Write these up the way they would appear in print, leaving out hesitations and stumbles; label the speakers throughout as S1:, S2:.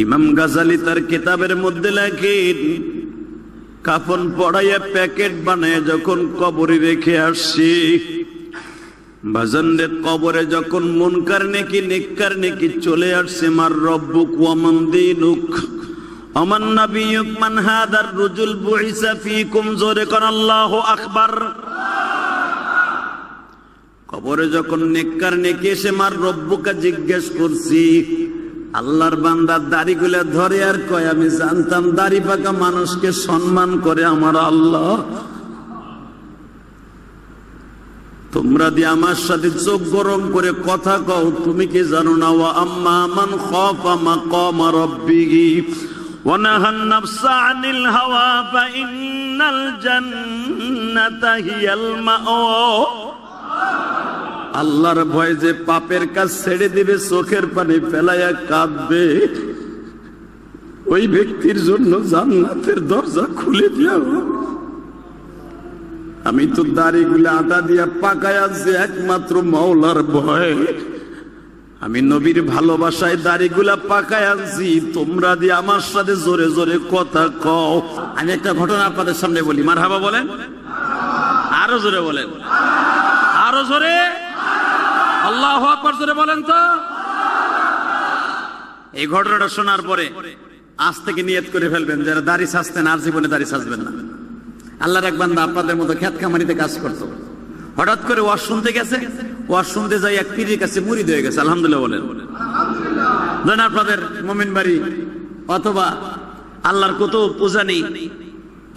S1: ইমাম গাজালি তার কিতাবের মধ্যে লেখেন, কাফন পড়াইয়া প্যাকেট বানায় যখন কবরে রেখে আসছি, বাজানদের কবরে যখন মুনকার নেকি নেককার নেকি চলে আসছে, মার রব্বুক ওয়া মান দীনুক ওমান নাবিয়ুক মান হাদার রুজুল বুইসা ফীকুম, জোরে কোন আল্লাহু আকবার। কবরে যখন নেককার নেকি এসে মার রব্বুকে জিজ্ঞেস করছি, আল্লাহর বান্দা দাড়িগুলা ধরে আর কয়, আমি জানতাম দাড়ি পাকা মানুষকে সম্মান করে আমার আল্লাহ। তোমরা দিয়ে আমার সাথে চোখ গরম করে কথা কও, তুমি কি জানো না? ওয়া আম্মা মান খাফা মাকামা রাব্বিহি ওয়া নাহান নাফসা আনিল হাওয়া ফা ইন্নাল জান্নাতা হিয়াল মাওয়া। আল্লাহর ভয় যে পাপের কাজ ছেড়ে দিবে, চোখের পানি ফেলাইয়া কাঁদবে, ওই ব্যক্তির জন্য জান্নাতের দরজা খুলে দিয়া। আমি তো দাড়িগুলো আদা দিয়া পাকায় আছি একমাত্র মাওলার ভয়। আমি নবীর ভালোবাসায় দাড়িগুলা পাকায় আনছি, তোমরা দিয়ে আমার সাথে জোরে জোরে কথা কও। আমি একটা ঘটনা আপনাদের সামনে বলি, মারহাবা বলেন, আরো জোরে বলেন, আরো জোরে আল্লাহু আকবার জোরে বলেন তো। এই ঘটনাটা শোনার পরে আজ থেকে নিয়ত করে ফেলবেন, যারা দাড়ি সাজতেন আর জীবনে দাড়ি সাজবেন না। আল্লাহর এক বান্দা আপনাদের মতো খেত খামারিতে কাজ করতো, হঠাৎ করে ওয়াজ শুনতে গেছে, ওয়াজ শুনতে যাই এক পীরের কাছে মুরিদ হয়ে গেছে। আলহামদুলিল্লাহ বলেন। ধরেন আপনাদের মোমিন বাড়ি অথবা আল্লাহর কুতুব পূজানি,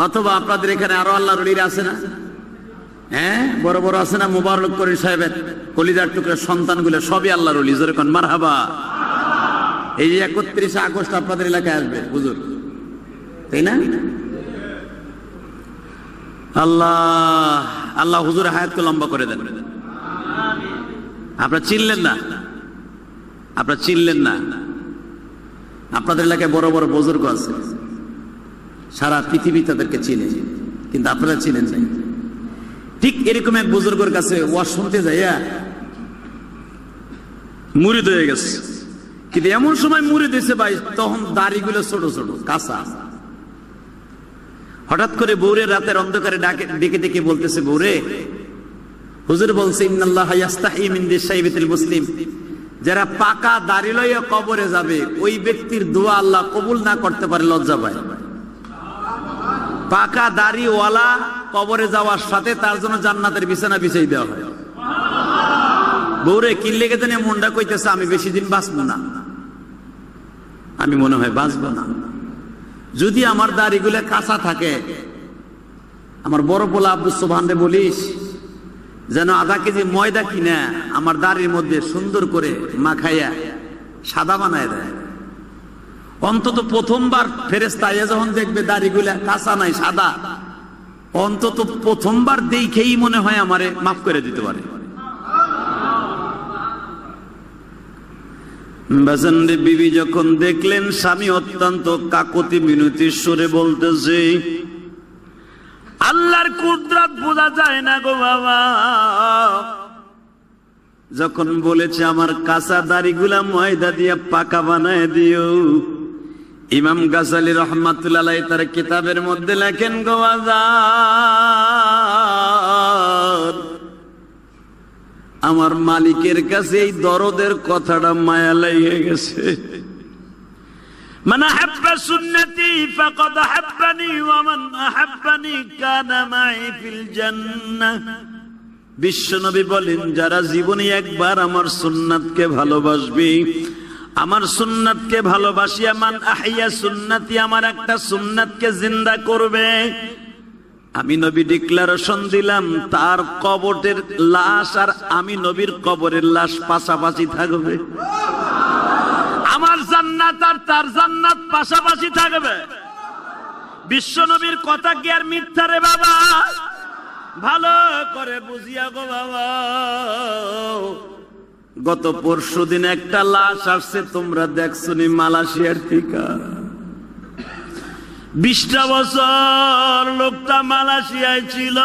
S1: অথবা আপনাদের এখানে আরো আল্লাহর ওলিরা আছে না? হ্যাঁ, বড় বড় আছে না? মুবারক করিম সাহেবের কলিজার টুকরা সন্তানগুলো সবই আল্লাহর ওলি, জোরে কোন মারহাবা। এই যে 31 আগস্ট আপনাদের এলাকায় আসবে হুজুর, তাই না? আল্লাহ আল্লাহ হুজুর হায়াতকে লম্বা করে দেন। আপনারা চিনলেন না, আপনারা চিনলেন না। আপনাদের এলাকায় বড় বড় বুজুর্গ আছে, সারা পৃথিবী তাদেরকে চিনে, কিন্তু আপনারা চিনেন নাই। ঠিক এরকম এক বুজুর্গের কাছে ওয়াজ শুনতে যাইয়া মুরিদ হয়ে গেছে, কিন্তু এমন সময় মুরিদ হয়েছে ভাই, তখন দাড়িগুলো ছোট ছোট কাঁচা। হঠাৎ করে বউরে রাতের অন্ধকারে ডেকে ডেকে বলতেছে, বউরে হুজুর বলছে, ইন্নাল্লাহা ইয়াস্তাহি মিন দিশাইবিল মুসলিম, যারা পাকা দাড়ি লইয়া কবরে যাবে ওই ব্যক্তির দোয়া আল্লাহ কবুল না করতে পারে, লজ্জা পায়। পাকা দাড়িওয়ালা কবরে যাওয়ার সাথে তার জন্য জান্নাতের বিছানা বিছাই দেওয়া হয়। বউরে কি লেগে জানি মনটা কইতেছে, আমি বেশি দিন বাঁচবো না, আমি মনে হয় বাঁচবো না। যদি আমার দাড়িগুলো কাঁচা থাকে, আমার বড় পোলা আব্দুল সুবহান রে বলিস যেন আধা কেজি ময়দা কিনা আমার দাড়ির মধ্যে সুন্দর করে মাখাইয়া সাদা বানায় দেয়। অন্তত প্রথমবার ফেরেশতা যখন দেখবে দাড়িগুলা কাঁচা নাই সাদা, অন্তত প্রথমবার দেখেই মনে হয় আমারে মাফ করে দিতে পারে। বাজানরে বিবি যখন দেখলেন স্বামী অত্যন্ত কাকুতি মিনতির সুরে বলতেছে, আল্লাহর কুদরত বোঝা যায় না গো বাবা। যখন বলেছে আমার কাঁচা দাড়িগুলা ময়দা দিয়ে পাকা বানায় দিও, ইমাম গাজালি রহমাতুল্লাহ আলাইহি তার কিতাবের মধ্যে লেখেন, গো বাজার, আমার মালিকের কাছে এই দরদের কথাটা মায়া লেগে গেছে। মান আহাব্বা সুন্নতি ফাকাদ আহাব্বানি ওয়া মান আহাব্বানি কানা মাই ফিল জান্নাহ। বিশ্বনবী বলেন, যারা জীবনে একবার আমার সুন্নাতকে ভালোবাসবে, আমার সুন্নাতকে ভালোবাসিয়া মান আহইয়া সুন্নতি, আমার একটা সুন্নাতকে জিন্দা করবে, আমি নবী ডিক্লারেশন দিলাম তার কবরের লাশ আর আমি নবীর কবরের লাশ পাশাপাশি থাকবে। আমার জান্নাত আর তার জান্নাত পাশাপাশি থাকবে। বিশ্ব নবীর কথা কি আর মিথ্যা রে বাবা? ভালো করে বুঝিয়া গো বাবা। গত পরশুদিন একটা লাশ আসছে, তোমরা দেখছনি, মালয়েশিয়ার থেকে। 20টা বছর লোকটা মালয়েশিয়ায় ছিল,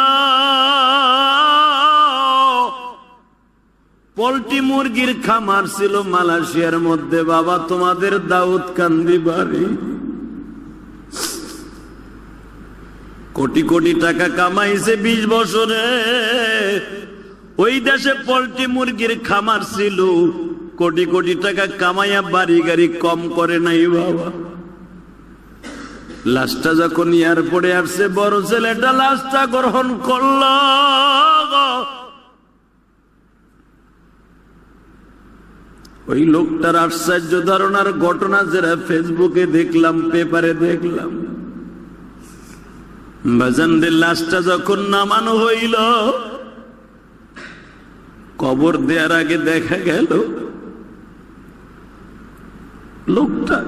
S1: পোল্ট্রি মুরগির খামার ছিল মালয়েশিয়ার মধ্যে। বাবা, তোমাদের দাউদ কান্দি বাড়ি, কোটি কোটি টাকা কামাইছে 20 বছরে। ওই দেশে পোল্ট্রি মুরগির খামার ছিল, কোটি কোটি টাকা কামাইয়া বাড়ি গাড়ি কম করে নাই বাবা। লাশটা যখন এয়ারপোর্টে আসছে, বড় ছেলেটা লাশটা গ্রহণ করল। ওই লোকটার আশ্চর্য ধারণার ঘটনা যারা ফেসবুকে দেখলাম, পেপারে দেখলাম, বাজানদের লাশটা যখন নামানো হইল, কবর দেওয়ার আগে দেখা গেল লোকটা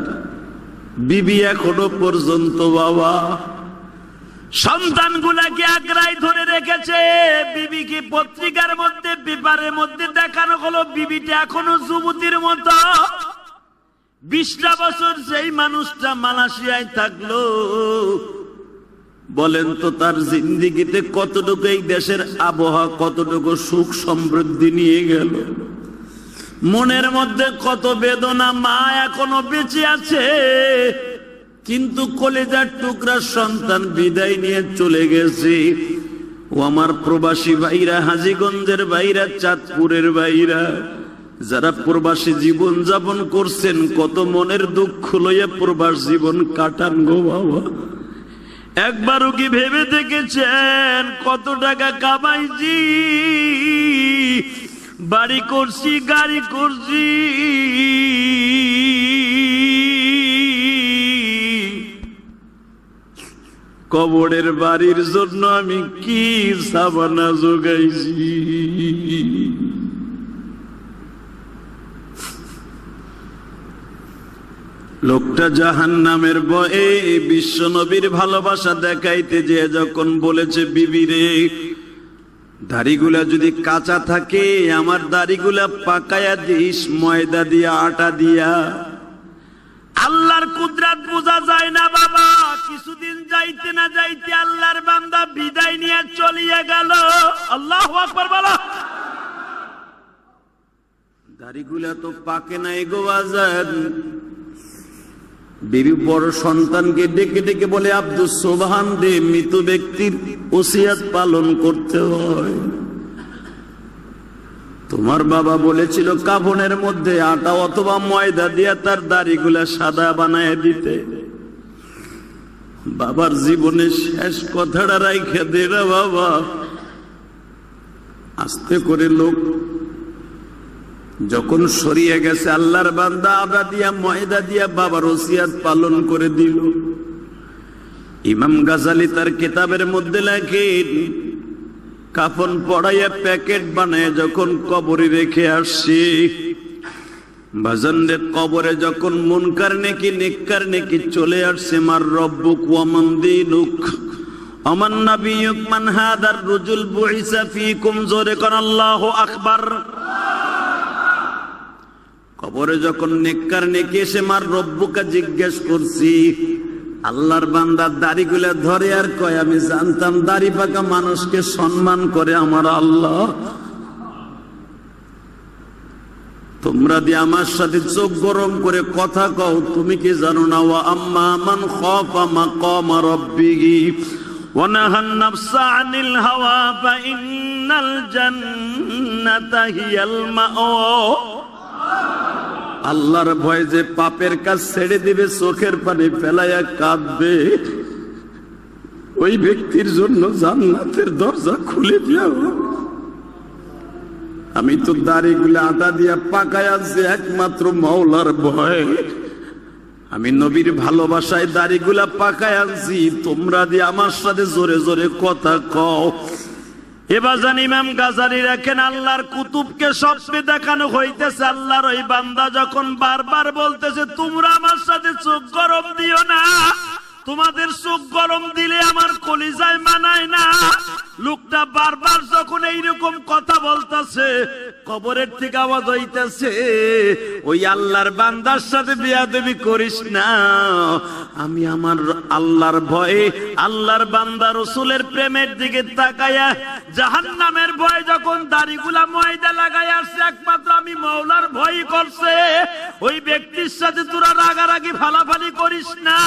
S1: বিবি এখনো পর্যন্ত বাবা সন্তানগুলাকে আঁকড়ায় ধরে রেখেছে। বিবিকে পত্রিকার মধ্যে, পেপারের মধ্যে দেখানো হলো, বিবিটা এখনো যুবতীর মতো। 20টা বছর সেই মানুষটা মালয়েশিয়ায় থাকলো। বলেন তো তার জিন্দেগিতে কতটুকু এই দেশের আবহাওয়া, কতটুকু সুখ সমৃদ্ধি নিয়ে গেল। মনের মধ্যে কত বেদনা। মা এখনো বেঁচে আছে, কিন্তু কলেজার টুকরা সন্তান বিদায় নিয়ে চলে গেছে। ও আমার প্রবাসী ভাইরা, হাজীগঞ্জের ভাইরা, চাঁদপুরের ভাইরা, যারা প্রবাসী জীবন যাপন করছেন, কত মনের দুঃখ লইয়া প্রবাস জীবন কাটান গো বাবা। একবারও কি ভেবে দেখেছেন কত টাকা কামাইছি, বাড়ি করছি, গাড়ি করছি, কবরের বাড়ির জন্য আমি কি সাবানা জোগাইছি। লোকটা জাহান্নামের ভয়ে বিশ্ব নবীর ভালোবাসা দেখাইতে যে যখন বলেছে, বিবিরে দাড়িগুলা যদি কাঁচা থাকে আমার দাড়িগুলা পাকায়া দিস ময়দা দিয়া, আটা দিয়া। আল্লাহর কুদরত বোঝা যায় না বাবা। কিছুদিন যাইতে না যাইতে আল্লাহর বান্দা বিদায় নিয়ে চলিয়া গেল। আল্লাহু আকবার বলো। দাড়িগুলা তো পাকে নাই গো আজাদ। বিবি বড় সন্তানকে ডেকে ডেকে বলে, আব্দুস সুবহান দে, মৃত ব্যক্তির ওসিয়াত পালন করতে হয়। তোমার বাবা বলেছিল কাফনের মধ্যে আটা অথবা ময়দা দিয়া তার দাড়িগুলা সাদা বানায় দিতে। বাবার জীবনে শেষ কথাটা রাইখা দে রে বাবা। আস্তে করে লোক যখন সরিয়ে গেছে, আল্লাহর বান্দা আটা দিয়া ময়দা দিয়া বাবার ওসিয়াত পালন করে দিল। ইমাম গাজালি তার কিতাবের মধ্যে লেখেন, কাফন পড়াইয়া প্যাকেট বানায় যখন কবরে রেখে আসছি, বাজানদের কবরে যখন মুনকার নেকি নেককার নেকি চলে আসছে, মার রব্বুক ওয়া মান দীনুক আমান নাবিয়ুক মান হাদার রুজুল বুইসা ফীকুম, জোরে কোন আল্লাহু আকবার। কবরে যখন নেককার নেকি এসে মার রব্বুকে জিজ্ঞেস করছি, আল্লাহর বান্দা দাড়িগুলা ধরে আর কয়, আমি জানতাম দাড়ি পাকা মানুষকে সম্মান করে আমার আল্লাহ। তোমরা দিয়ে আমার সাথে চোখ গরম করে কথা কও, তুমি কি জানো না? ওয়া আম্মা মান খাফা মাকাম রাব্বিহি ওয়া নাহান নাফসা আনিল হাওয়া ফা ইন্নাল জান্নাতা হিয়াল মাওয়া। আল্লাহর ভয় যে পাপের কাজ ছেড়ে দিবে, চোখের পানি ফেলাইয়া কাঁদবে, ওই ব্যক্তির জন্য জান্নাতের দরজা খুলে দিও। আমি তো দাড়িগুলো আটা দিয়া পাকায় আছি একমাত্র মাওলার ভয়। আমি নবীর ভালোবাসায় দাড়িগুলা পাকায় আনছি, তোমরা দিয়ে আমার সাথে জোরে জোরে কথা কও। এবার জান ইমাম গাজালি রাখেন, আল্লাহর কুতুবকে স্বপ্নে দেখানো হইতেছে। আল্লাহর ওই বান্দা যখন বারবার বলতেছে, তোমরা আমার সাথে চোখ গরম দিও না, তোমাদের চোখ গরম দিলে আমার কলিজায় মানায় না। লোকটা বারবার যখন এইরকম কথা বলতেছে, কবরের থেকে আওয়াজ হইতেছে, ওই আল্লাহর বান্দার সাথে বেয়াদবি করিস না। আমি আমার আল্লাহর ভয়ে, আল্লাহর বান্দা রাসূলের প্রেমের দিকে তাকায়া জাহান্নামের ভয় যখন দাড়িগুলা ময়দা লাগাই আসছে, একমাত্র আমি মাওলার ভয় করছে। ওই ব্যক্তির সাথে তোরা রাগারাগি ফালাফালি করিস না।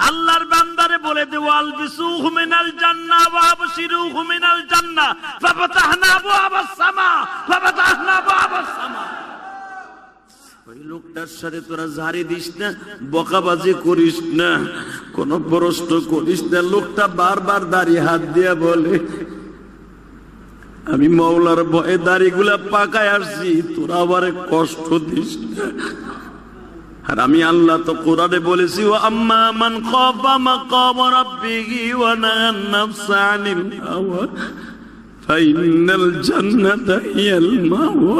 S1: আল্লাহর বান্দারে বলে দে, ওয়ালবিসুহু মিনাল জান্নাহ ওয়া আবশিরুহু মিনাল জান্নাহ ফাফাতাহনা আবওয়াবাস সামা ফাফাতাহনা আবওয়াবাস সামা। ওই লোকটার সাথে তোরা ঝাড়ি দিস না, বকাবাজি করিস না, কোন প্রশ্ন করিস না। লোকটা বারবার দাঁড়িয়ে হাত দিয়া বলে, আমি মাওলার ভয়ে দাড়িগুলা পাকায় আসছি, তোরা আবার কষ্ট দিস না। আর আমি আল্লাহ তো কোরআনে বলেছি, ওয়া আম্মা মান খাফা মাকাম রাব্বিহি ওয়া নাহান নাফসা আনিল হাওয়া ফাইনাল জান্নাতা হিয়াল মাওয়া।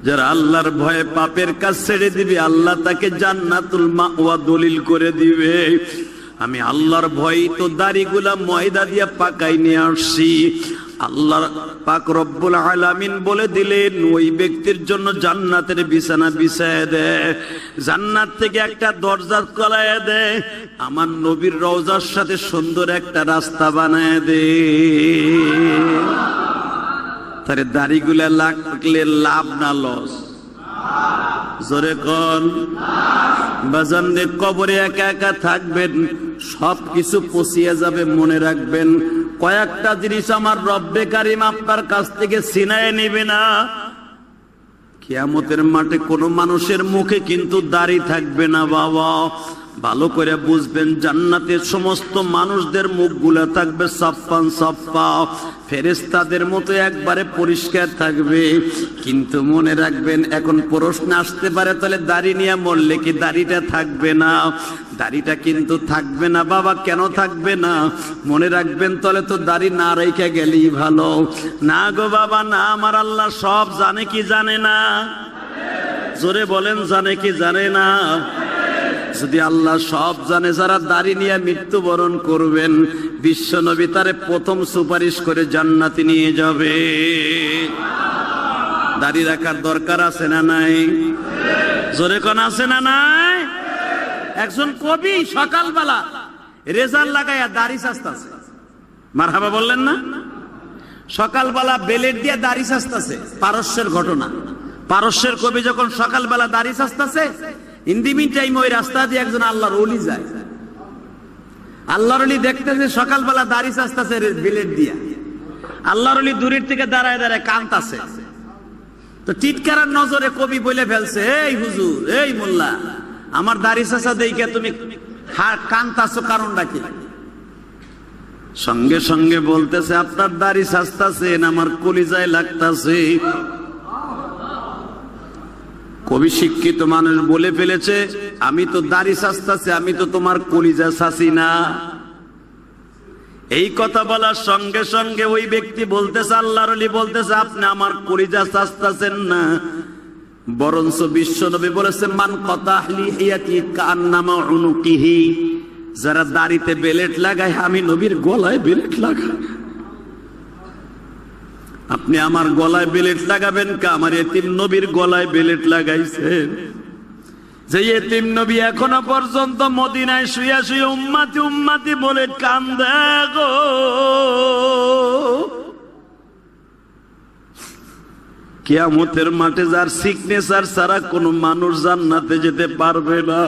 S1: যারা আল্লাহর ভয়ে পাপের কাজ ছেড়ে দিবে, আল্লাহ তাকে জান্নাতুল মাওয়া দলিল করে দিবে। আমি আল্লাহর ভয়ে তো দাড়িগুলা ময়দা দিয়ে পাকাই নিয়ে আসছি। আল্লাহ পাক রব্বুল আলামিন বলে দিলেন, ওই ব্যক্তির জন্য জান্নাতের বিছানা বিছায় দেয়, জান্নাত থেকে একটা দরজা খোলায় দেয়, আমার নবীর রওজার সাথে সুন্দর একটা রাস্তা বানায় দেয়। তারে দাড়িগুলা লাগলে লাভ না লস? জোরে কোন বাজান রে, কবরে একা একা থাকবেন, সবকিছু পচিয়ে যাবে। মনে রাখবেন, কয়েকটা জিনিস আমার রব্বে কারিম আপনার কাছ থেকে ছিনায় নিবে না। কিয়ামতের মাঠে কোনো মানুষের মুখে কিন্তু দাড়ি থাকবে না বাবা। ভালো করে বুঝবেন, জান্নাতের সমস্ত মানুষদের মুখগুলা থাকবে সাফান সাফা, ফেরেশতাদের মতো একবারে পরিষ্কার থাকবে। কিন্তু মনে রাখবেন, এখন প্রশ্ন আসতে পারে, তাহলে দাড়ি নিয়ে মরলে কি দাড়িটা থাকবে না? দাড়িটা কিন্তু থাকবে না বাবা। কেন থাকবে না? মনে রাখবেন, তাহলে তো দাড়ি না রেখে গেলেই ভালো। না গো বাবা না, আমার আল্লাহ সব জানে কি জানে না? জোরে বলেন, জানে কি জানে না? যদি আল্লাহ সব জানে, যারা দাড়ি নিয়ে মৃত্যুবরণ করবেন, বিশ্ব নবী তারে প্রথম সুপারিশ করে জান্নাতে নিয়ে যাবে। দাড়ি রাখার দরকার আছে না নাই? জোরে কোন আছে না নাই? একজন কবি সকালবেলা রেজার লাগাইয়া দাড়ি সাজতাছে, মারহাবা বললেন না? সকালবেলা বেলেট দিয়ে দাড়ি সাজতাছে। পারস্যের ঘটনা। পারস্যের কবি যখন সকালবেলা দাড়ি সাজতাছে, ইন দি মিন টাইম ওই রাস্তা দিয়ে একজন আল্লাহর ওলি যায়। আল্লাহর ওলি দেখতেছে সকালবেলা দাড়ি সাজতাছে বেলেট দিয়া। আল্লাহর ওলি দূরের থেকে দাঁড়ায় দাঁড়ায় কাঁদতাছে। তো টিটকারার নজরে কবি বলে ফেলছে, এই হুজুর, এই মোল্লা, আমার দাড়ি চাচা দেখে তুমি কাঁদতাছো, কারণটা কি? সঙ্গে সঙ্গে বলতেছে, আপনার দাড়ি সাজতাছেন, আমার কলিজায় লাগতাছে। কবি শিক্ষিত মানুষ বলে ফেলেছে, আমি তো দাড়ি সাজতাছি, আমি তো তোমার কলিজা চাচি না। এই কথা বলার সঙ্গে সঙ্গে ওই ব্যক্তি বলতেছে, আল্লাহর ওলি বলতেছে, আপনি আমার কলিজা চাচতাছেন না, বরঞ্চ বিশ্ব নবী বলেছে, মান কাতা লিহিয়াতি কান্নামা উনুকিহি, যারা দাড়িতে বেলেট লাগায়, আমি নবীর গলায় বেলেট লাগাই। আপনি আমার গলায় বেলেট লাগাবেন কা? আমার এতিম নবীর গলায় বেলেট লাগাইছেন। যে এতিম নবী এখনো পর্যন্ত মদিনায় শুয়ে শুয়ে উম্মতি উম্মতি বলে কান্দে গো। কিয়ামতের মাঠে যার সিগনেচার ছাড়া কোনো মানুষ জান্নাতে যেতে পারবে না।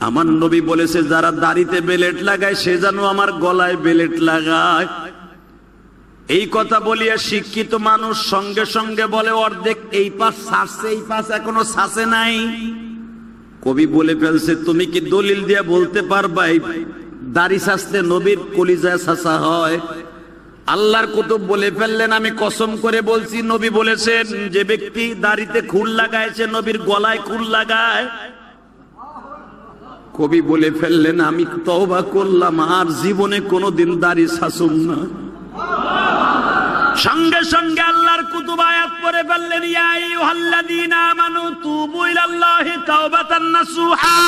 S1: আমার নবী বলেছে, যারা দাড়িতে বেলেট লাগায়, সে যেন আমার গলায় বেলেট লাগায়। এই কথা বলিয়া শিক্ষিত মানুষ সঙ্গে সঙ্গে বলে, অর্ধেক এই পাশ ছাড়ছে, এই পাশ এখনো ছাড়ছে নাই। কবি বলে ফেলছে, তুমি কি দলিল দিয়া বলতে পারবা দাড়ি ছাড়তে নবীর কলিজায় ছাঁচা হয়? আল্লাহর কুতুব বলে ফেললেন, আমি কসম করে বলছি, নবী বলেছেন, যে ব্যক্তি দাড়িতে খুর লাগাইছে, নবীর গলায় খুর লাগায়। কবি বলে ফেললেন, আমি তওবা করলাম, আর জীবনে কোনোদিন দাড়ি ছাঁচুম না। সঙ্গে সঙ্গে আল্লাহর কুতুব আয়াত পড়ে ফেললেন, ইয়া আইয়ুহাল্লাযীনা আমানু তুবু ইলাল্লাহি তাওবাতান নাসুহা।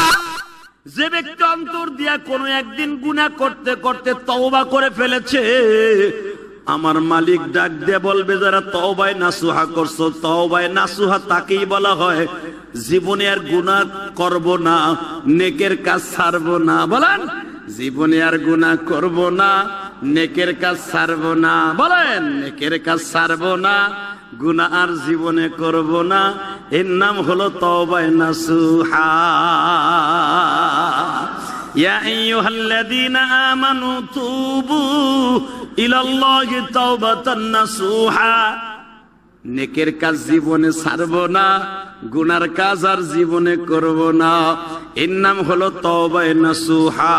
S1: যে ব্যক্তি অন্তর দিয়া কোনো একদিন গুনাহ করতে করতে তওবা করে ফেলেছে, আমার মালিক ডাক দিয়ে বলবে যারা তওবায়ে নাসুহা করছো, তওবায়ে নাসুহা তাকেই বলা হয় জীবনে আর গুনাহ করব না, নেকের কাজ ছাড়বো না। বলেন, জীবনে আর গুনাহ করব না, নেকের কাজ ছাড়বো না। বলেন, নেকের কাজ ছাড়বো না, গুনাহ আর জীবনে করব না। এর নাম হলো তওবায়ে নাসুহা। ইয়া আইয়ুহাল্লাযীনা আমানু তুবু ইলাল্লাহি তাওবাতান নাসুহা। নেকের কাজ জীবনে ছাড়বো না, গুনার কাজ আর জীবনে করব না। এর নাম হলো তওবায়ে নাসুহা।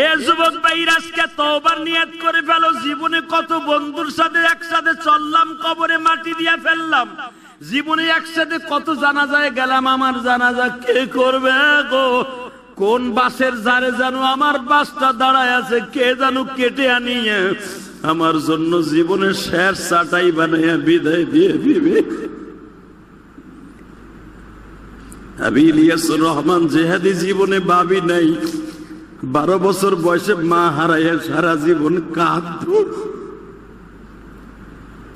S1: এ যুবক ভাইরা, আজকে তওবার নিয়ত করে ফেলো। জীবনে কত বন্ধুর সাথে একসাথে চললাম, কবরে মাটি দিয়ে ফেললাম। জীবনে একসাথে কত জানাজায় গেলাম, আমার জানাজা কে করবে গো? কোন বাসের জারে জানো আমার বাসটা দাঁড়ায় আছে, কে জানো কেটে আনিয়ে আমার জন্য জীবনের শেষ চাটাই বানাইয়া বিদায় দিয়ে দিবে। আমি ইলিয়াসুর রহমান জেহাদি জীবনে ভাবি নাই 12 বছর বয়সে মা হারাইয়া সারা জীবন কাঁদবো।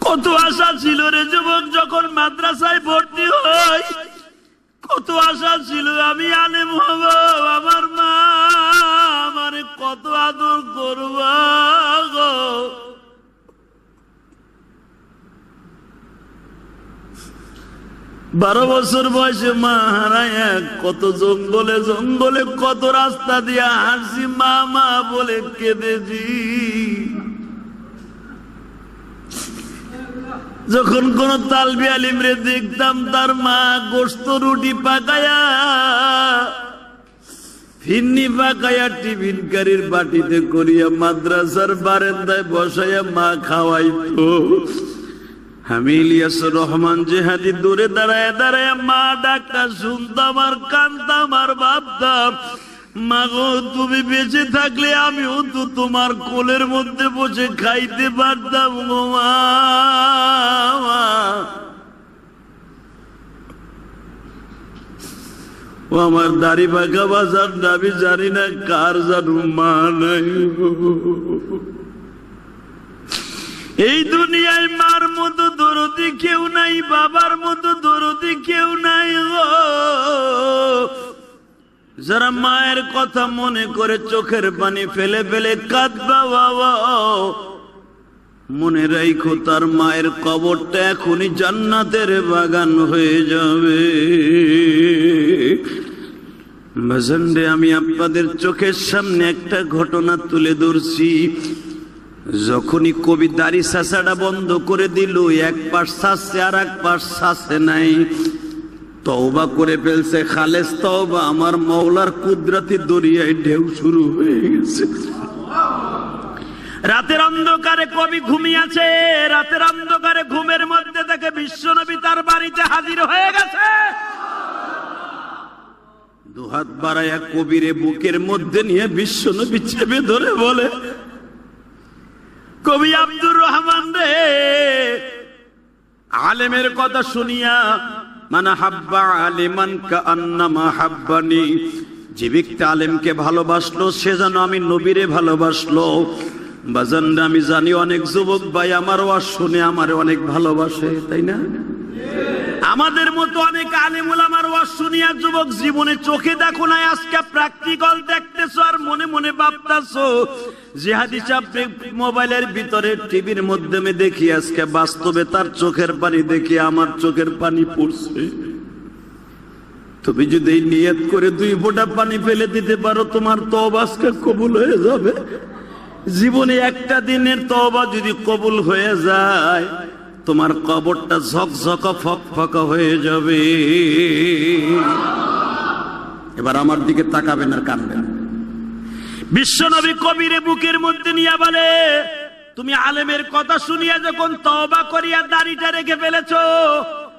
S1: কত আশা ছিল রে যুবক, যখন মাদ্রাসায় ভর্তি হই কত আশা ছিল আমি আলেম হব, আমার মা আমারে কত আদর করবা গো। বারো বছর বয়সে মা হারাইয়া কত জঙ্গলে জঙ্গলে কত রাস্তা দিয়ে হাসি, মা মা বলে কেঁদেছি। যখন কোন তালবি আলিম রে দেখতাম, তার মা গোশত রুটি পাকায়া ফিন্নি পাকায়া টিফিন কারির বাটিতে করিয়া মাদ্রাসার বারান্দায় বসাইয়া মা খাওয়াইতো। আমি ইলিয়াসুর রহমান জেহাদি দূরে দাঁড়ায় দাঁড়ায় মা ডাকটা শুনতাম আর কান্দতাম আর ভাবতাম, মাগো তুমি বেঁচে থাকলে আমিও তো তোমার কোলের মধ্যে বসে খাইতে পারতাম গো মা। ও আমার দাড়ি পাকা বাজার দাবি জানি না কার জানু মা নাই। এই দুনিয়ায় মার মতো দরদি কেউ নাই, বাবার মতো দরদি কেউ নাই গো। যারা মায়ের কথা মনে করে চোখের পানি ফেলে ফেলে কাঁদবা বাবা, মনে রাখো তার মায়ের কবরটা এখনই জান্নাতের বাগান হয়ে যাবে। ভাজনরে, আমি আপনাদের চোখের সামনে একটা ঘটনা তুলে ধরছি। যখনই কবি দাড়ি চাচাটা বন্ধ করে দিল, এক পাশ চাচ্ছে আর এক পাশ চাচ্ছে নাই, তওবা করে ফেলছে খালেস তওবা। আমার মওলার কুদরতি দরিয়ায় ঢেউ শুরু হয়ে গেছে। রাতের অন্ধকারে কবি ঘুমিয়েছে, রাতের অন্ধকারে ঘুমের মধ্যে থেকে বিশ্বনবী তার বাড়িতে হাজির হয়ে গেছে। দুহাত বাড়াইয়া কবিরে বুকের মধ্যে নিয়ে বিশ্বনবী চেপে ধরে বলে, কবি আব্দুর রহমান রে, আলেমের কথা শুনিয়া মান হাব্বা আলিমান কাআন্নামা হাব্বানি, যে ব্যক্তি আলেমকে ভালোবাসলো সে যেন আমি নবীরে ভালোবাসলো। বাজানরা, আমি জানি অনেক যুবক ভাই আমার ওয়াজ শুনে আমারে অনেক ভালোবাসে, তাই না? আমাদের মতো অনেক আলেম ওলামার ওয়াজ শুনিয়া যুবক জীবনে চোখে দেখো না, আজকে প্র্যাকটিক্যাল দেখতেছো আর মনে মনে ভাবতাছো যে হাদিস আপনি মোবাইলের ভিতরে টিভির মাধ্যমে দেখি, আজকে বাস্তবে তার চোখের পানি দেখি আমার চোখের পানি পড়ছে। তুমি যদি নিয়ত করে 2 ফোঁটা পানি ফেলে দিতে পারো, তোমার তওবা আজকে কবুল হয়ে যাবে। জীবনে একটা দিনের তওবা যদি কবুল হয়ে যায়, তোমার কবরটা ঝকঝকা ফকফকা হয়ে যাবে। এবার আমার দিকে তাকাবেন আর কাঁদবেন। বিশ্বনবী কবিরে বুকের মধ্যে নিয়ে বলে, তুমি আলেমের কথা শুনিয়া যখন তওবা করিয়া দাড়িটা রেখে ফেলেছো,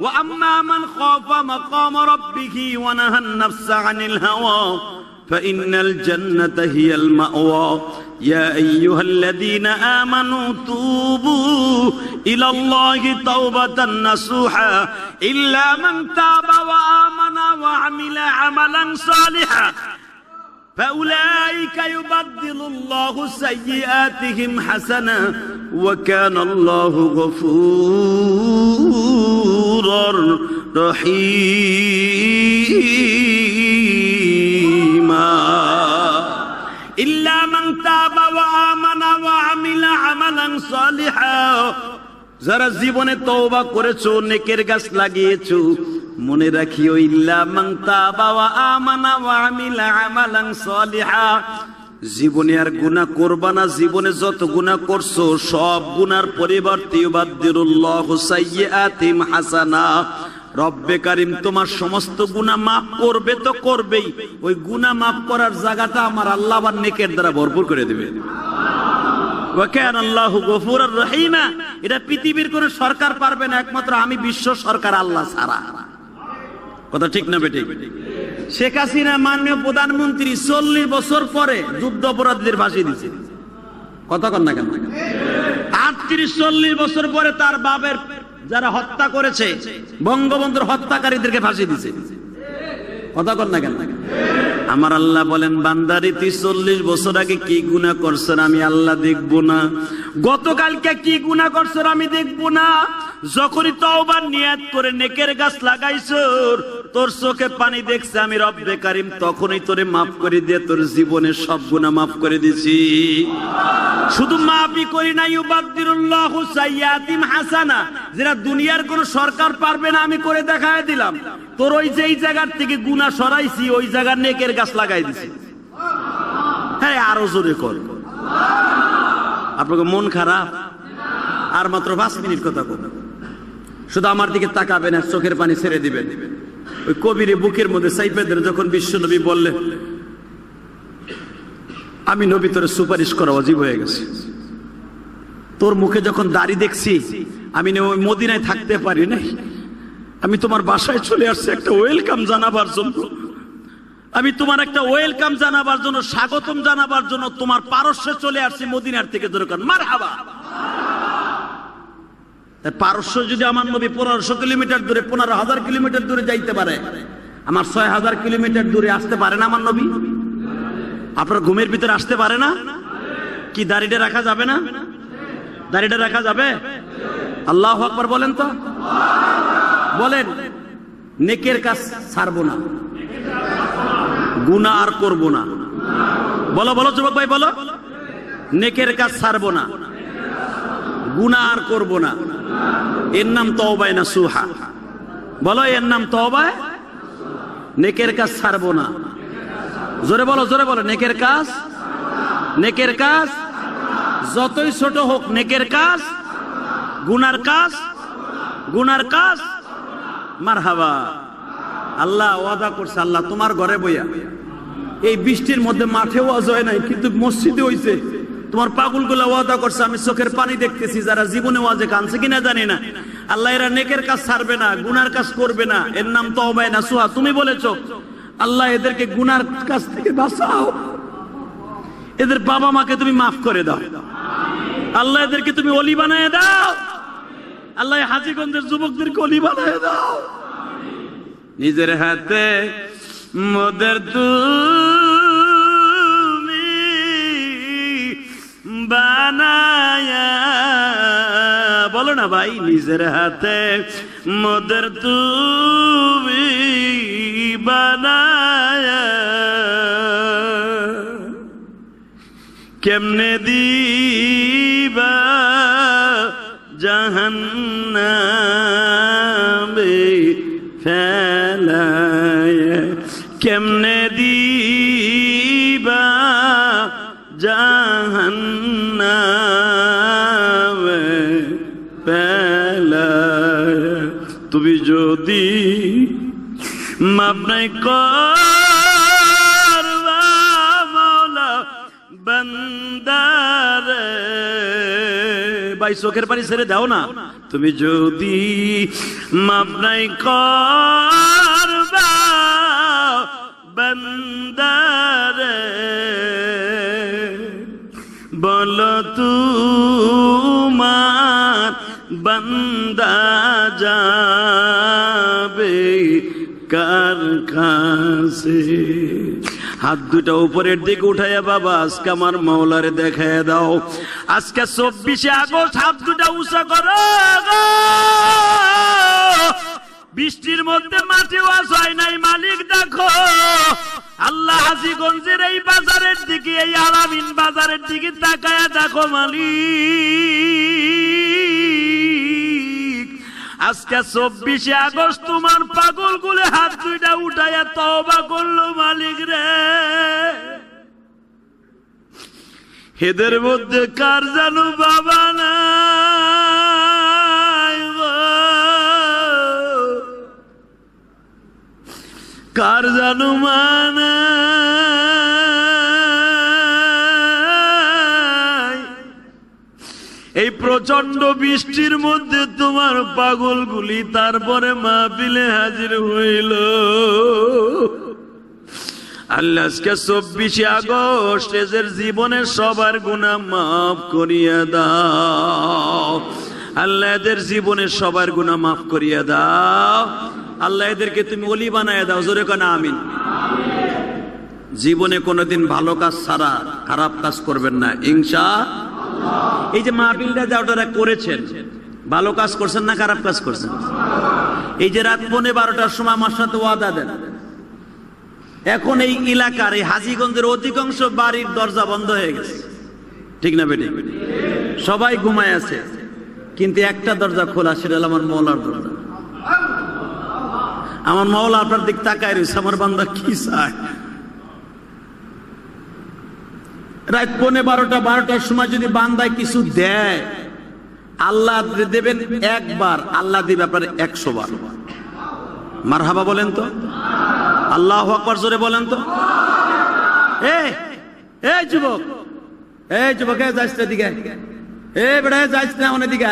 S1: ওয়া আম্মা মান খাফা মাকাম রাব্বিহি ওয়া নাহান নাফসা আনিল হাওয়া ফাইন্নাল জান্নাতা হিয়াল মাওয়া ইয়া আইয়ুহাল্লাযীনা আমানু তুবু ইলাল্লাহি তাওবাতান নাসুহা ইল্লা মান তাবা ওয়া আমানা ওয়া আমিলা আমালান সালিহা فأولئك يبدل الله سيئاتهم حسنة وكان الله غفورا رحيما إلا من تاب وآمن وعمل عملا صالحا যারা জীবনে তওবা করেছো নেকের গাছ লাগিয়েছো মনে রাখিও ইল্লা মান তাবা ওয়া আমানা ওয়া আমিলা আমালান সালিহা জীবনে আর গুনাহ করবা না জীবনে যত গুনাহ করছো সব গুনার পরিবর্তে ইউবাদদিরুল্লাহু সাইয়্যাতিহিম হাসানা রব্বে কারীম তোমার সমস্ত গুনাহ maaf করবে তো করবেই ওই গুনাহ maaf করার জায়গাটা আমার আল্লাহ আর নেকের দ্বারা ভরপুর করে দিবে ওয়াকান আল্লাহু গফুরুর রহিমা এটা পৃথিবীর কোন সরকার পারবে না একমাত্র আমি বিশ্ব সরকার আল্লাহ ছাড়া কথা ঠিক না বেঠিক শেখ হাসিনা মাননীয় প্রধানমন্ত্রী 40 বছর পরে যুদ্ধ অপরাধীদের ফাঁসি দিয়েছে কথা কন না কেন 38-40 বছর পরে তার বাবার যারা হত্যা করেছে বঙ্গবন্ধুর হত্যাকারীদেরকে ফাঁসি দিয়েছে কথা কন না কেন আমার আল্লাহ বলেন বান্দারে তুই 40 বছর আগে কি গুনাহ করছেন আমি আল্লাহ দেখব না গতকালকে কি গুনাহ করছেন আমি দেখব না যখনই তওবার নিয়ত করে নেকের গাছ লাগাইছো তোর চোখে পানি দেখছে আমি রব্বে কারীম তখনই তোরে maaf করে দিয়ে তোর জীবনের সব গুনাহ maaf করে দিছি শুধু মাফই করি না ইউবাদদিরুল্লাহু সাইয়্যাতিহিম হাসানা যেটা দুনিয়ার কোন সরকার পারবে না আমি করে দেখায় দিলাম তোর ওই যেই জায়গার থেকে গুনাহ সরাইছি ওই জায়গার নেকের গাছ লাগাই দিছি হ্যাঁ আরো জোরে কর আপনাকে মন খারাপ আর মাত্র 5 মিনিট কথা কব শুধু আমার দিকে তাকাবেন আর চোখের পানি ছেড়ে দিবেন ওই কবিরে বুকের মধ্যে চাইপে ধরে যখন বিশ্ব নবী বললেন আমি নবী তোর সুপারিশ করা ওয়াজিব হয়ে গেছে তোর মুখে যখন দাড়ি দেখছি আমি ওই মদিনায় থাকতে পারি নাই আমি তোমার বাসায় চলে আসছি একটা ওয়েলকাম জানাবার জন্য আমি তোমার একটা ওয়েলকাম জানাবার জন্য স্বাগতম জানাবার জন্য তোমার পারস্যে চলে আসছি মদিনার থেকে দরকার মারহাবা পারস্য যদি আমার নবী 1500 কিলোমিটার দূরে 15,000 কিলোমিটার দূরে যাইতে পারে আমার 6,000 কিলোমিটার দূরে আসতে পারে না আমার নবী আপনার ঘুমের ভিতরে আসতে পারে না কি দাড়িটা রাখা যাবে না দাড়িটা রাখা যাবে আল্লাহু আকবার বলেন তো বলেন নেকের কাজ ছাড়বো না গুনাহ আর করব না বলো বলো যুবক ভাই বলো নেকের কাজ ছাড়বো না গুনাহ আর করব না এর নাম তওবা নাসুহা বলো এর নাম তওবা নেকের কাজ ছাড়বো না জোরে বলো নেকের কাজ যতই ছোট হোক নেকের কাজ গুনার কাজ মারহাবা আল্লাহ ওয়াদা করছে আল্লাহ তোমার ঘরে বইয়া এই বৃষ্টির মধ্যে মাঠে ওয়াজ হয় নাই কিন্তু মসজিদে হইছে তোমার পাগলগুলা ওয়াদা করছে আমি চোখের পানি দেখতেছি যারা জীবনে ওয়াজে কানছে কিনা জানি না আল্লাহ এরা নেকের কাজ ছাড়বে না গুনার কাজ করবে না এর নাম তওবা নাসুহা তুমি বলেছো আল্লাহ এদেরকে গুনার কাছ থেকে বাঁচাও এদের বাবা মাকে তুমি মাফ করে দাও আল্লাহ এদেরকে তুমি ওলি বানায় দাও আল্লাহ হাজীগঞ্জের যুবকদেরকে ওলি বানায় দাও নিজের হাতে মোদের তুমি বানায়া বলো না ভাই নিজের হাতে মোদের তুমি বানায়া কেমনে দিবা জাহান্নামে ফেলায়া কেমনে দিবা জাহান্নামে ফেলায়া তুমি যদি মাফ নাই করবা মাওলা বান্দারে ভাই চোখের পানি ছেড়ে দাও না তুমি যদি মাফ নাই করবা বান্দারে বলো তোমার বান্দা যাবে কার কাছে হাত দুটা উপরের দিকে উঠাইয়া বাবা আজকে আমার মাওলারে দেখায় দাও। আজকে 24শে আগস্ট হাত দুটা উঁচা করো। বৃষ্টির মধ্যে মাটি ওয়াশ হয় নাই, মালিক দেখো। আল্লাহ হাজীগঞ্জের এই বাজারের দিকে, এই আলামিন বাজারের দিকে তাকায়া দেখো মালিক। আজকে 24শে আগস্ট তোমার পাগল গুলে হাত দুইটা উঠাইয়া তওবা করলো মালিক রে। এদের মধ্যে কার জানো বাবা নাই, কার জানো মা নাই। এই প্রচন্ড বৃষ্টির মধ্যে তোমার পাগল গুলি তারপরে মাহফিলে হাজির হইল। আল্লাহ আজকে 24শে আগস্ট এদের জীবনের সবার গুনাহ মাফ করিয়া দাও। আল্লাহ এদের জীবনের সবার গুনাহ মাফ করিয়া দাও। আল্লাহ এদেরকে তুমি ওলি বানায় দাও। জোরে কোন আমিন। জীবনে কোনোদিন ভালো কাজ ছাড়া খারাপ কাজ করবেন না ইনশাআল্লাহ। এই যে মাহফিলটা যা ওটা করেছেন, ভালো কাজ করছেন না খারাপ কাজ করছেন? এই যে রাত 12:15টার সময় আমার সাথে ওয়াদা দেন, এখন এই এলাকার এই হাজীগঞ্জের অধিকাংশ বাড়ির দরজা বন্ধ হয়ে গেছে, ঠিক না বেটি? সবাই ঘুমায় আছে, কিন্তু একটা দরজা খোলা, সেটা হলো আমার মওলার দরজা। আমার মওলা আপনার দিক তাকায় রয়েছে, আমার বান্দা কি চায়। রাত 12টার সময় যদি বান্দায় কিছু দেয়, আল্লাহ দেবেন একবার, আল্লাহ দিবে আপনার 100 বার। মারহাবা বলেন তো, আল্লাহু আকবার জোরে বলেন তো। এই যুবক, এই যুবক, যাইস না দিকে, বেড়া যাইস না অনেক দিকে,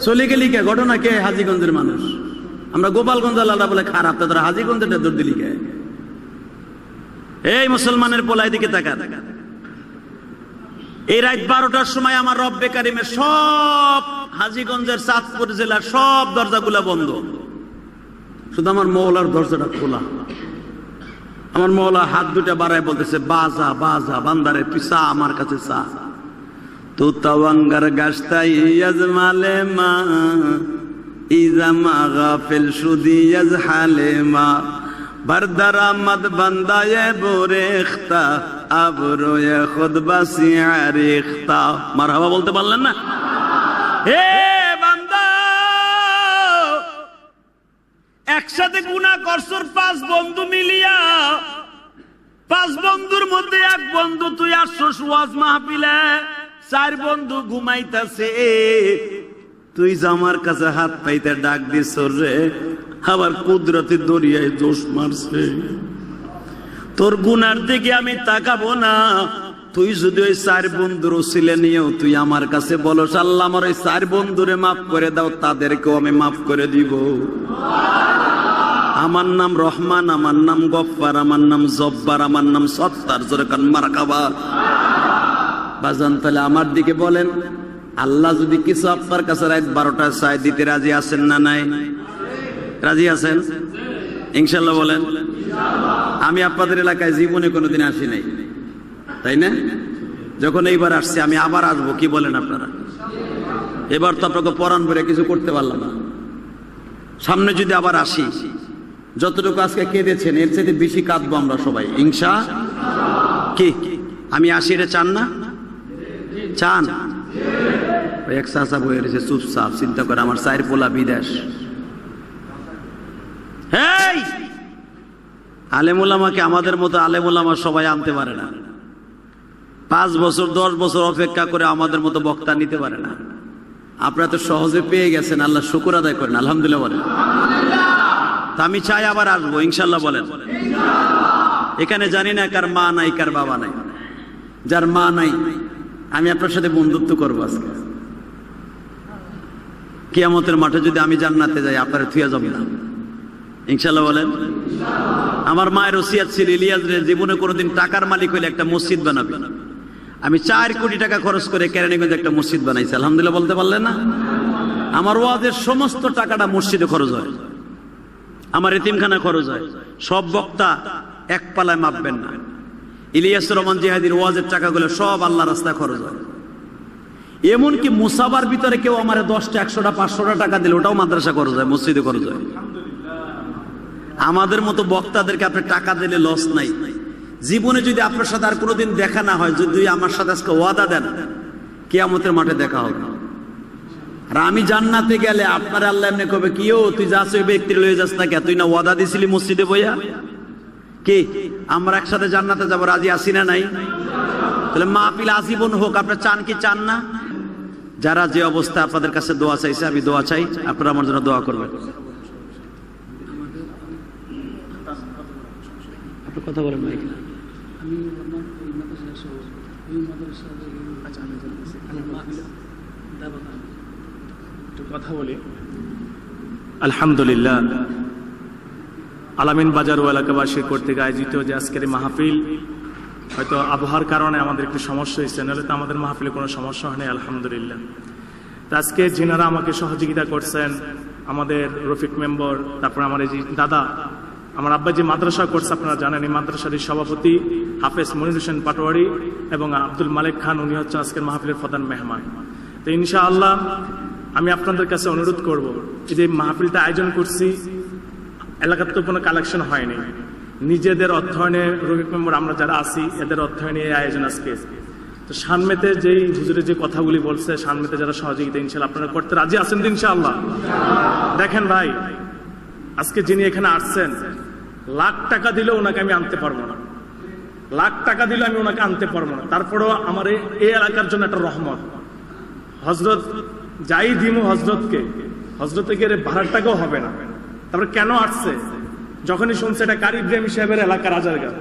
S1: চলে গেলি কে? ঘটনা কে? হাজীগঞ্জের মানুষ। আমরা গোপালগঞ্জ আল্লাহ বলে খারাপ, তাদের হাজীগঞ্জের দৌড় দিলি কে? এই মুসলমানের পোলাই দিকে তাকা। এই রাত 12টার সময় আমার রব্বে কারিমের সব হাজীগঞ্জের চাঁদপুর জেলার সব দরজাগুলা বন্ধ, শুধু আমার মওলার দরজাটা খোলা। আমার মওলা হাত দুটা বাড়ায় বলতেছে, বাজা বাজা বান্দারে, তুই চা আমার কাছে চা। তু তাওয়াঙ্গার গাছটাই ইয়াজমালে মা ইজামা গাফিল সুদিয়াজ হালেমা বরদরামদ বান্দায়ে বোরেখতা আবরোয়ে খুদ বাসিয়ারিখতা। মারহাবা বলতে পারলেন না? হে বান্দা, একসাথে গুনাহ করছর 5 বন্ধু মিলিয়া, 5 বন্ধুর মধ্যে এক বন্ধু তুই আসছস ওয়াজ মাহফিলে, 4 বন্ধু ঘুমাইতাছে, তুই জামার কাছে হাত পাইতে ডাক দিছ রে, আবার কুদরতি দরিয়ায় জোশ মারছে। তোর গুনার দিকে আমি তাকাবো না, তুই যদি ওই 4 বন্ধুর ওসিলা নিয়েও তুই আমার কাছে বলস, আল্লাহ আমার ওই 4 বন্ধুরে মাফ করে দাও, তাদেরকেও আমি মাফ করে দিব। আমার নাম রহমান, আমার নাম গফফার, আমার নাম জব্বার, আমার নাম সত্তার। জোরে কান মারহাবা। বাজান, তাহলে আমার দিকে বলেন, আল্লাহ যদি কিছু আপনার কাছে রাত 12টায় চাই দিতে রাজি আছেন না নাই? রাজি আছেন ইনশাআল্লাহ? বলেন। আমি আপনাদের এলাকায় জীবনে কোনোদিন আসি নাই, তাই না? যখন এইবার আসছি, আমি আবার আসবো, কি বলেন আপনারা? এবার তো আপনাকে পরাণ ভরে কিছু করতে পারলাম না, সামনে যদি আবার আসি, যতটুকু আজকে কেঁদেছেন এর চাইতে বেশি কাঁদবো আমরা সবাই ইনশাআল্লাহ। কি আমি আসি, এটা চান না? চান? এক চাচা বয়ে রয়েছে চুপচাপ, চিন্তা করে আমার 4 পোলা বিদেশ। এই আলেমুলামাকে আমাদের মতো আলেমুলামা সবাই আনতে পারে না। 5 বছর 10 বছর অপেক্ষা করে আমাদের মতো বক্তা নিতে পারে না। আপনারা তো সহজে পেয়ে গেছেন, আল্লাহ শুকর আদায় করেন, আলহামদুলিল্লাহ বলেন। তা আমি চাই আবার আসবো ইনশাল্লাহ, বলেন। এখানে জানি না কার মা নাই, কার বাবা নাই। যার মা নাই, আমি আপনার সাথে বন্ধুত্ব করবো আজকে। কিয়ামতের মাঠে যদি আমি জান্নাতে যাই, আপনারা থুয়া যাবেন না ইনশাল্লাহ, বলেন। আমার মায়ের ওসিয়াত ছিল, ইলিয়াস রে জীবনে কোনোদিন টাকার মালিক হইলে একটা মসজিদ বানাবে। আমি 4 কোটি টাকা খরচ করে কেরানীগঞ্জে একটা মসজিদ বানাইছি, আলহামদুলিল্লাহ বলতে পারলেন না? আমার ওয়াজের সমস্ত টাকাটা মসজিদে খরচ হয়। আমার এতিমখানা খরচ হয়। সব বক্তা এক পালায় মাপবেন না। ইলিয়াস রহমান জিহাদির ওয়াজের টাকাগুলো সব আল্লাহ রাস্তায় খরচ হয়। এমনকি মুসাবার ভিতরে কেউ আমার 10টা 100টা 500টা টাকা দিলে ওটাও মাদ্রাসা খরচ হয়, মসজিদে খরচ হয়। আমাদের মতো বক্তাদেরকে আপনি টাকা দিলে লস নাই। জীবনে যদি আপনার সাথে আর কোনোদিন দেখা না হয়, যদি আমার সাথে আজকে ওয়াদা দেন কিয়ামতের মাঠে দেখা হবে। আর আমি জান্নাতে গেলে আপনার আল্লাহ এমনি কবে, কি ও তুই যাস ওই ব্যক্তি লয়ে যাস না কে, তুই না ওয়াদা দিছিলি মসজিদে বইয়া, কি আমরা একসাথে জান্নাতে যাবো, রাজি আসি না নাই? তাহলে মাহফিল আজীবন হোক, আপনারা চান কি চান না? যারা যে অবস্থা আপনাদের কাছে দোয়া চাইছে, আমি দোয়া চাই, আপনারা আমার জন্য দোয়া করবেন। কথা বলেন ভাই।
S2: কথা বলি। আলহামদুলিল্লাহ, আলামিন বাজার ও এলাকাবাসী কর্তৃক আয়োজিত যে আজকের মাহফিল, হয়তো আবহাওয়ার কারণে আমাদের একটু সমস্যা হয়েছে, নাহলে তো আমাদের মাহফিলে কোনো সমস্যা হয়নি আলহামদুলিল্লাহ। তো আজকে যিনারা আমাকে সহযোগিতা করছেন, আমাদের রফিক মেম্বার, তারপর আমার এই যে দাদা, আমার আব্বা যে মাদ্রাসা করছে আপনারা জানেন, এই মাদ্রাসার সভাপতি হাফেজ মনির হোসেন পাটোয়ারি এবং আব্দুল মালিক খান, উনি হচ্ছে আজকের মাহফিলের প্রধান মেহমান। তো ইনশাআল্লাহ আমি আপনাদের কাছে অনুরোধ করব, এই যে মাহফিলটা আয়োজন করছি, এলাকার তো কোনো কালেকশন হয়নি, নিজেদের অর্থায়নে রফিক মেম্বার আমরা যারা আছি এদের অর্থায়নে এই আয়োজন আজকে। তো সানমেতে যেই হুজুরে যে কথাগুলি বলছে, সানমেতে যারা সহযোগিতা ইনশাআল্লাহ আপনারা করতে রাজি আছেন তো ইনশাআল্লাহ? দেখেন ভাই, আজকে যিনি এখানে আসছেন, লাখ টাকা দিলেও ওনাকে আমি আনতে পারবো না, লাখ টাকা দিলে আমি ওনাকে আনতে পারবো না। তারপরেও আমার এই এলাকার জন্য একটা রহমত। হজরত যাই দিমু হজরতকে, হজরতে গেলে ভাড়ার টাকাও হবে না। তারপরে কেন আসছে? যখনই শুনছে এটা কারি ইব্রাহিম সাহেবের এলাকা রাজারগাঁ,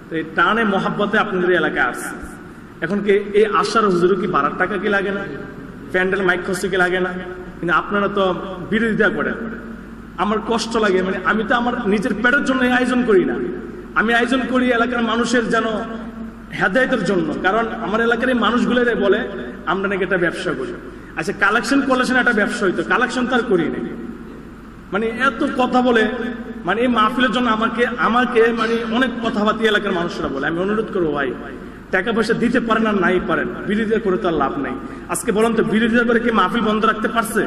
S2: তো এই টানে মহাব্বতে আপনাদের এলাকায় আসছে। এখন কি এই আসার হুজুর কি ভাড়ার টাকা কি লাগে না? প্যান্ডেল মাইক খরচ কি লাগে না? কিন্তু আপনারা তো বিরোধিতা করেন। আমার কষ্ট লাগে, মানে আমি তো আমার নিজের পেটের জন্য আয়োজন করি না, আমি আয়োজন করি এলাকার মানুষের যেন হেদায়েতের জন্য। কারণ আমার এলাকার এই মানুষগুলো বলে আমরা নাকি একটা ব্যবসা করি। আচ্ছা, কালেকশন করলেছেন একটা ব্যবসা হইতো, কালেকশন তার করি না। মানে এত কথা বলে, মানে এই মাহফিলের জন্য আমাকে মানে অনেক কথাবার্তা এলাকার মানুষরা বলে। আমি অনুরোধ করবো ভাই, টাকা পয়সা দিতে পারেন আর নাই পারেন, বিরোধিতা করে তো আর লাভ নাই। আজকে বলেন তো, বিরোধিতা করে কি মাহফিল বন্ধ রাখতে পারছে?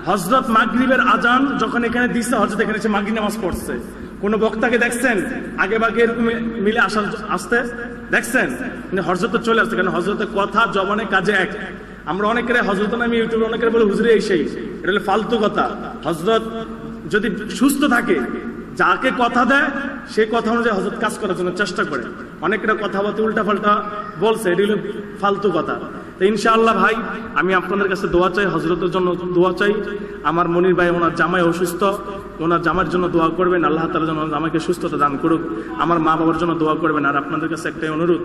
S2: হযরত মাগরিবের আজান যখন এখানে দিচ্ছে, হযরত এখানে এসে মাগরিব নামাজ পড়ছে। কোন বক্তাকে দেখছেন আগে বাগে এরকম মিলে আসতে দেখছেন? কিন্তু হযরত তো চলে আসছে, কারণ হযরতের কথা জবানে কাজে এক। আমরা অনেকের হযরত নামে ইউটিউবে অনেকের বলে হুজুরে এই সেই, এটা হলো ফালতু কথা। হযরত যদি সুস্থ থাকে, যাকে কথা দেয় সেই কথা অনুযায়ী হযরত কাজ করার জন্য চেষ্টা করে। অনেকেরা কথা বলতে উল্টা পাল্টা বলছে, এটি হলো ফালতু কথা। তো ইনশাআল্লাহ ভাই, আমি আপনাদের কাছে দোয়া চাই, হযরতের জন্য দোয়া চাই। আমার মনির ভাই, ওনার জামাই অসুস্থ, ওনার জামার জন্য দোয়া করবেন, আল্লাহ তাআলা যেন আমাকে সুস্থতা দান করুক। আমার মা বাবার জন্য দোয়া করবেন। আর আপনাদের কাছে একটাই অনুরোধ,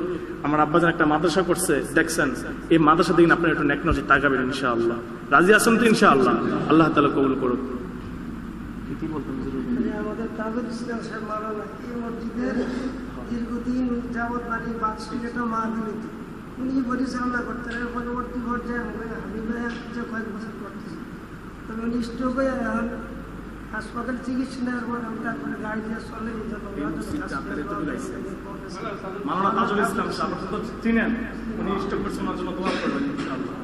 S2: আমার আব্বাজান একটা মাদ্রাসা করছে দেখছেন, এই মাদ্রাসা দিন আপনারা একটু নেক নজর তাকাবেন ইনশাআল্লাহ। রাজি আছেন তো ইনশাআল্লাহ? আল্লাহ তাআলা কবুল করুক। কি বলতেন?
S3: আমাদের তাজুল ইসলাম সাহেব মাওলানা এই মসজিদের দীর্ঘদিন যাবৎ বাড়ি বাদশাহীটা মাহফিল উনি পরিচালনা করতেন। এর পরবর্তী পর্যায়ে হাবিবাই যে কয়েক বছর করতেছে, তবে উনি স্ট্রোক হয়ে এখন হাসপাতাল চিকিৎসা নেওয়ার পর আমি তারপরে গাড়ি দিয়ে চলে
S2: মাওলানা তাজুল ইসলাম সাহেব চিনেন, উনি স্ট্রোক করছেন, ওনার জন্য দোয়া করবেন ইনশাআল্লাহ।